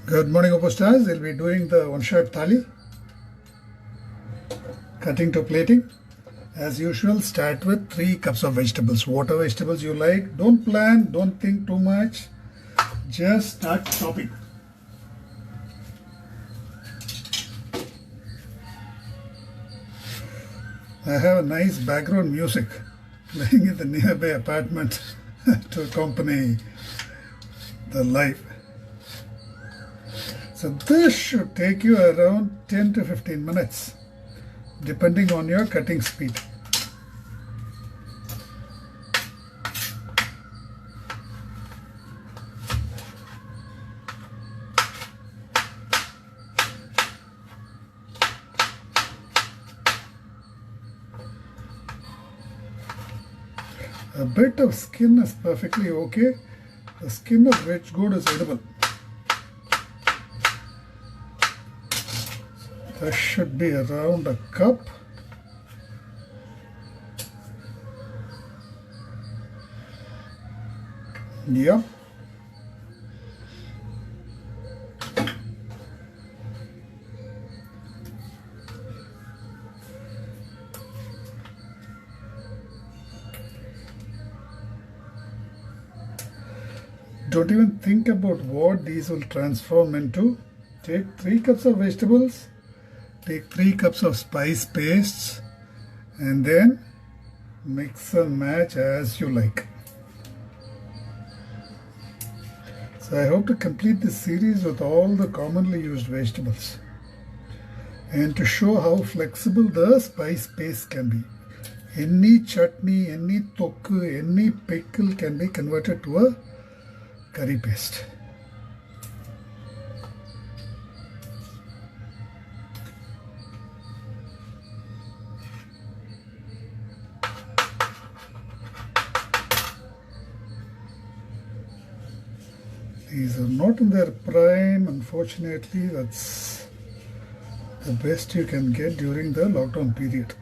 Good morning, OPOS stars. We'll be doing the one-shot thali, cutting to plating. As usual, start with 3 cups of vegetables. Whatever vegetables you like. Don't plan, don't think too much. Just start chopping. I have a nice background music playing in the nearby apartment to accompany the live. So this should take you around 10 to 15 minutes, depending on your cutting speed. A bit of skin is perfectly okay. The skin of which good is edible. That should be around a cup. Yeah. Don't even think about what these will transform into. Take 3 cups of vegetables. Take 3 cups of spice pastes and then mix and match as you like. So I hope to complete this series with all the commonly used vegetables and to show how flexible the spice paste can be. Any chutney, any tokku, any pickle can be converted to a curry paste. These are not in their prime, unfortunately. That's the best you can get during the lockdown period.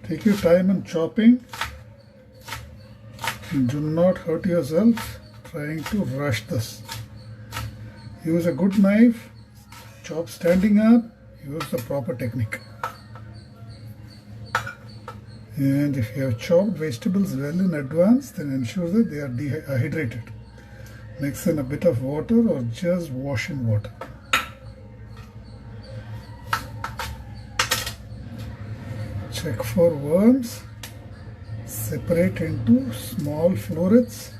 Take your time in chopping. Do not hurt yourself trying to rush this. Use a good knife, chop standing up, use the proper technique. And if you have chopped vegetables well in advance, then ensure that they are dehydrated. Mix in a bit of water or just wash in water. Check for worms. Separate into small florets.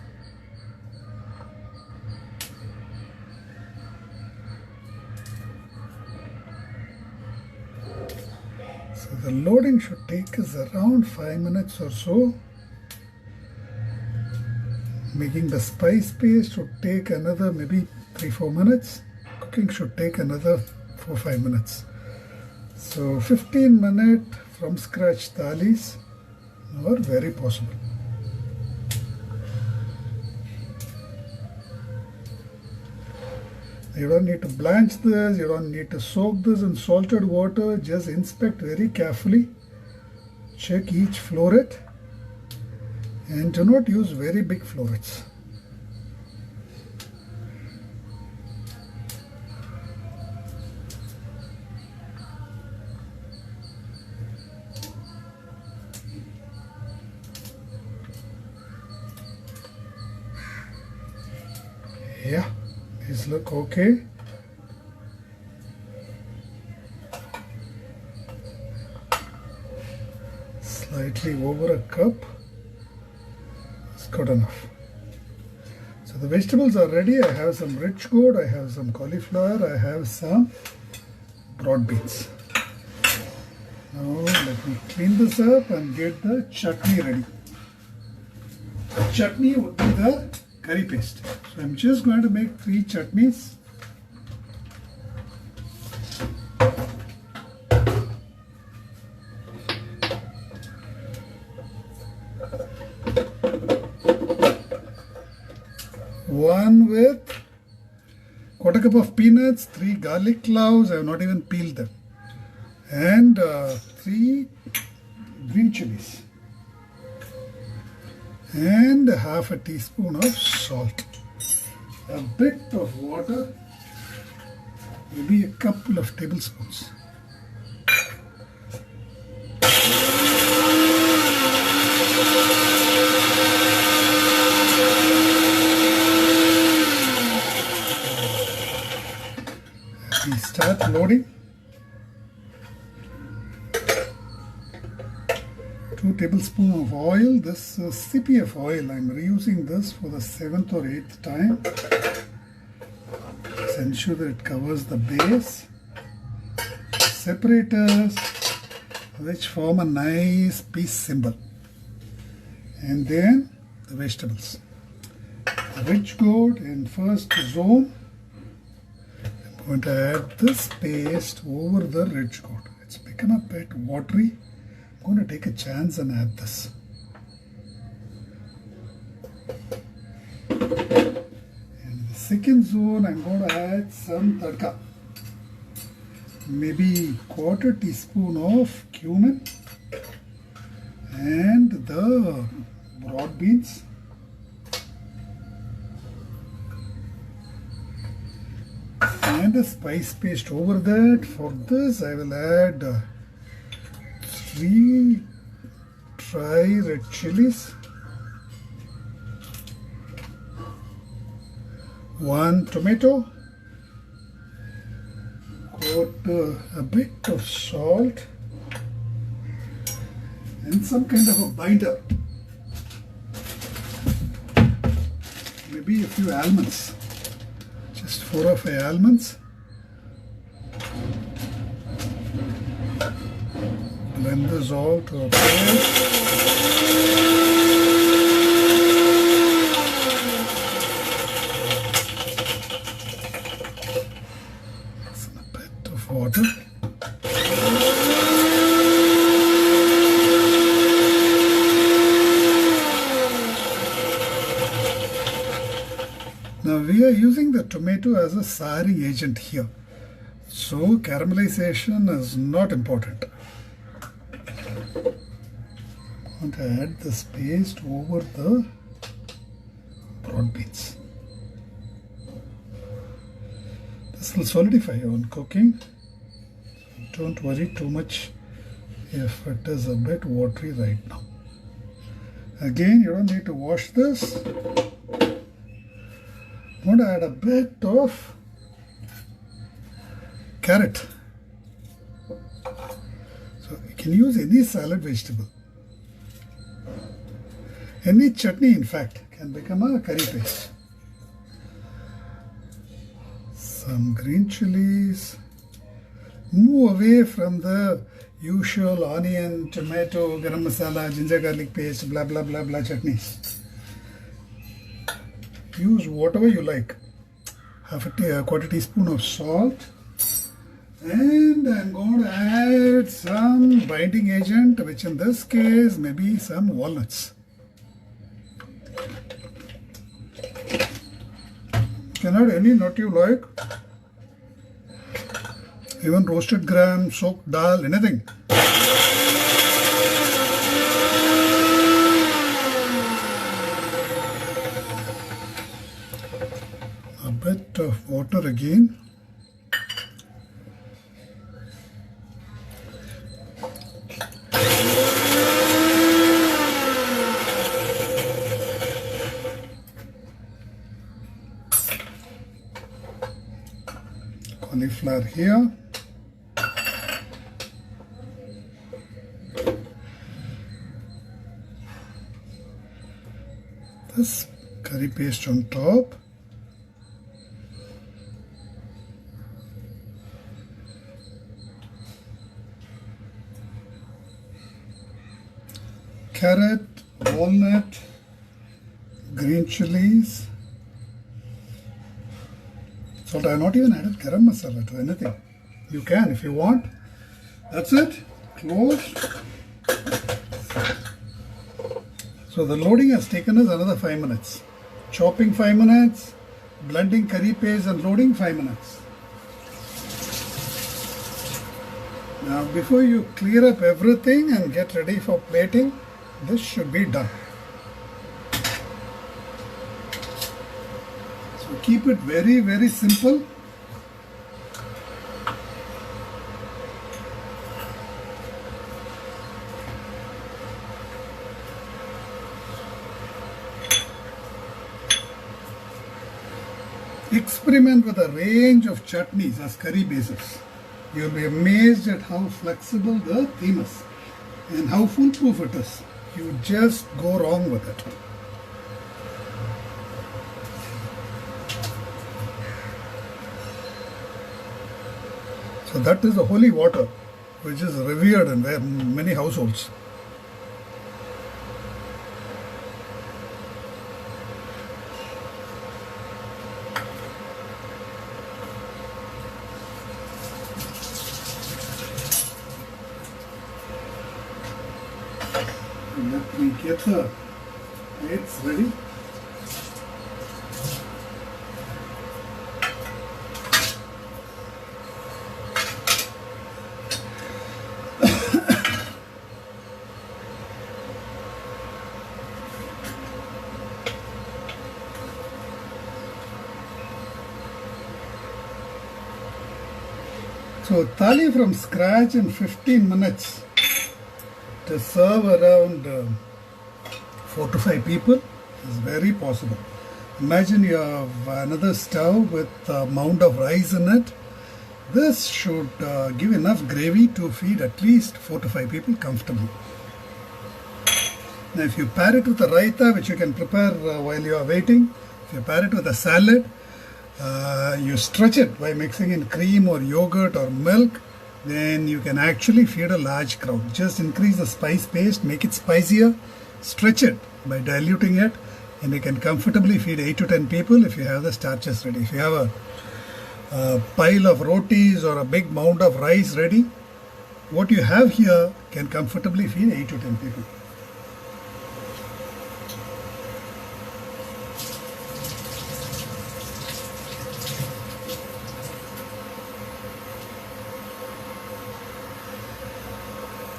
So the loading should take us around 5 minutes or so. Making the spice paste should take another maybe 3-4 minutes. Cooking should take another 4-5 minutes. So 15-minute from scratch thalis are very possible. You don't need to blanch this, you don't need to soak this in salted water. Just inspect very carefully. Check each floret and do not use very big florets. Yeah, these look okay. Slightly over a cup is good enough. So the vegetables are ready. I have some rich gourd, I have some cauliflower, I have some broad beans. Now let me clean this up and get the chutney ready. The chutney would be the curry paste. So I'm just going to make 3 chutneys. one with quarter cup of peanuts, 3 garlic cloves, I have not even peeled them, and 3 green chilies, and half a teaspoon of salt, a bit of water, maybe a couple of tablespoons. We start loading. 2 tablespoons of oil. This is CPF oil. I'm reusing this for the 7th or 8th time. Just ensure that it covers the base. Separators, which form a nice peace symbol. And then the vegetables. The rich gourd in first zone. I'm going to add this paste over the rich gourd. It's become a bit watery. I'm going to take a chance and add this. In the second zone, I'm going to add some tadka. Maybe quarter teaspoon of cumin and the broad beans. And a spice paste over that. For this, I will add 3 dry red chilies, 1 tomato, put a bit of salt, and some kind of a binder, maybe a few almonds. Just 4 or 5 almonds. Blend this all to a paste. And a bit of water. Now we are using the tomato as a souring agent here, so caramelization is not important. I'm going to add this paste over the broad beans. This will solidify on cooking. Don't worry too much if it is a bit watery right now. Again, you don't need to wash this. I'm going to add a bit of carrot. So you can use any salad vegetable. Any chutney, in fact, can become a curry paste. Some green chilies. Move away from the usual onion, tomato, garam masala, ginger garlic paste, blah blah blah blah chutneys. Use whatever you like. Half a quarter teaspoon of salt, and I'm going to add some binding agent, which in this case maybe some walnuts. You can add any nut you like, even roasted gram, soaked dal, anything. A bit of water again. Cauliflower here. This curry paste on top. Carrot, walnut, green chilies. Salt. I have not even added garam masala to anything. You can if you want. That's it. Close. So the loading has taken us another 5 minutes. chopping 5 minutes, blending curry paste and loading 5 minutes. Now before you clear up everything and get ready for plating, this should be done. So keep it very, very simple. Experiment with a range of chutneys as curry bases. You'll be amazed at how flexible the theme is and how foolproof it is. You just go wrong with it. So that is the holy water, which is revered in many households. Let me get the plates ready. So thali from scratch in 15 minutes to serve around 4 to 5 people is very possible. Imagine you have another stove with a mound of rice in it. This should give enough gravy to feed at least 4 to 5 people comfortably. Now if you pair it with a raita, which you can prepare while you are waiting, if you pair it with a salad, you stretch it by mixing in cream or yogurt or milk, then you can actually feed a large crowd. Just increase the spice paste, make it spicier, stretch it by diluting it, and you can comfortably feed 8 to 10 people if you have the starches ready. If you have a pile of rotis or a big mound of rice ready, what you have here can comfortably feed 8 to 10 people.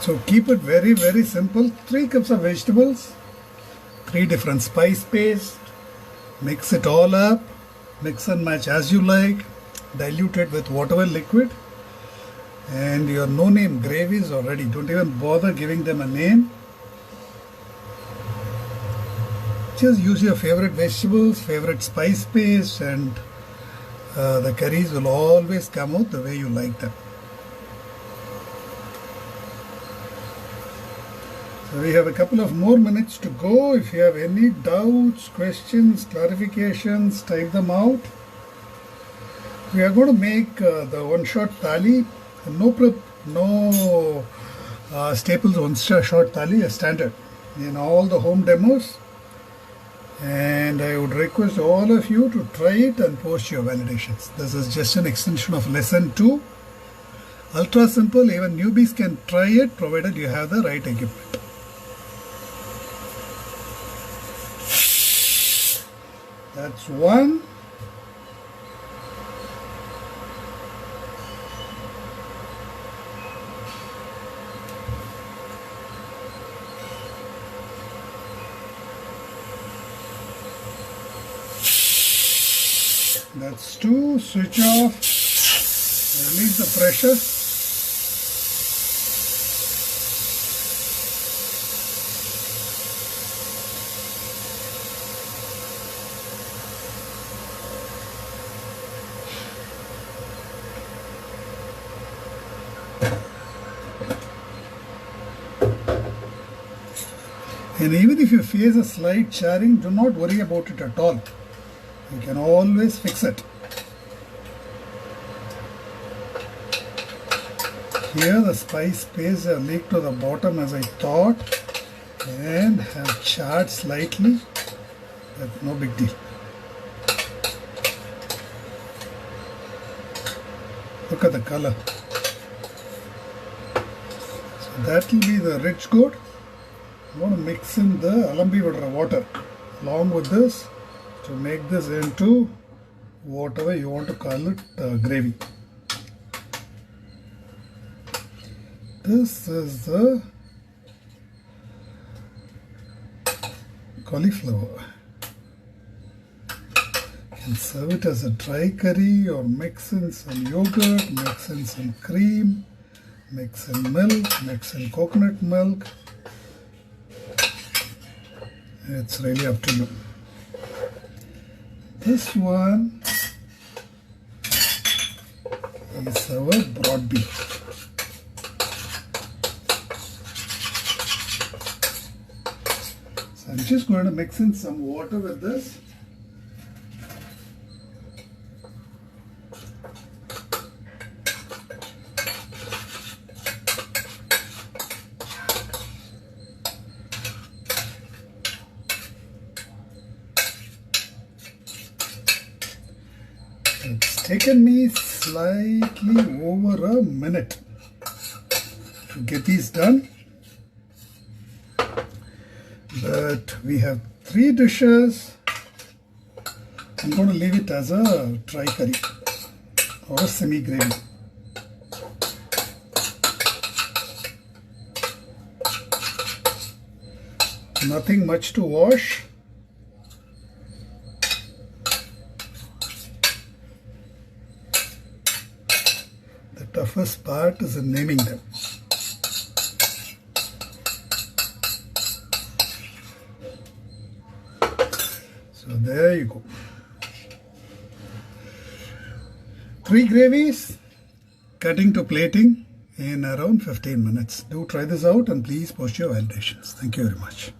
So keep it very, very simple. 3 cups of vegetables, 3 different spice paste, mix it all up, mix and match as you like, dilute it with whatever liquid, and your no-name gravies are ready. Don't even bother giving them a name. Just use your favorite vegetables, favorite spice paste, and the curries will always come out the way you like them. So we have a couple of more minutes to go. If you have any doubts, questions, clarifications, type them out. We are going to make the one-shot thali. No staples one-shot thali is standard in all the home demos. And I would request all of you to try it and post your validations. This is just an extension of lesson 2. Ultra simple, even newbies can try it provided you have the right equipment. That's one. That's 2. Switch off. Release the pressure. And even if you face a slight charring, do not worry about it at all. You can always fix it. Here the spice paste have leaked to the bottom as I thought and have charred slightly, but no big deal. Look at the color. So that will be the rich goat. I'm going to mix in the alambi water along with this to make this into whatever you want to call it, gravy. This is the cauliflower. You can serve it as a dry curry or mix in some yogurt, mix in some cream, mix in milk, mix in coconut milk. It's really up to you. This one is our broad beef. So I'm just going to mix in some water with this. It's taken me slightly over a minute to get these done, but we have 3 dishes. I'm going to leave it as a dry curry or a semi gravy. Nothing much to wash. The toughest part is in naming them. So there you go. 3 gravies, cutting to plating in around 15 minutes. Do try this out and please post your validations. Thank you very much.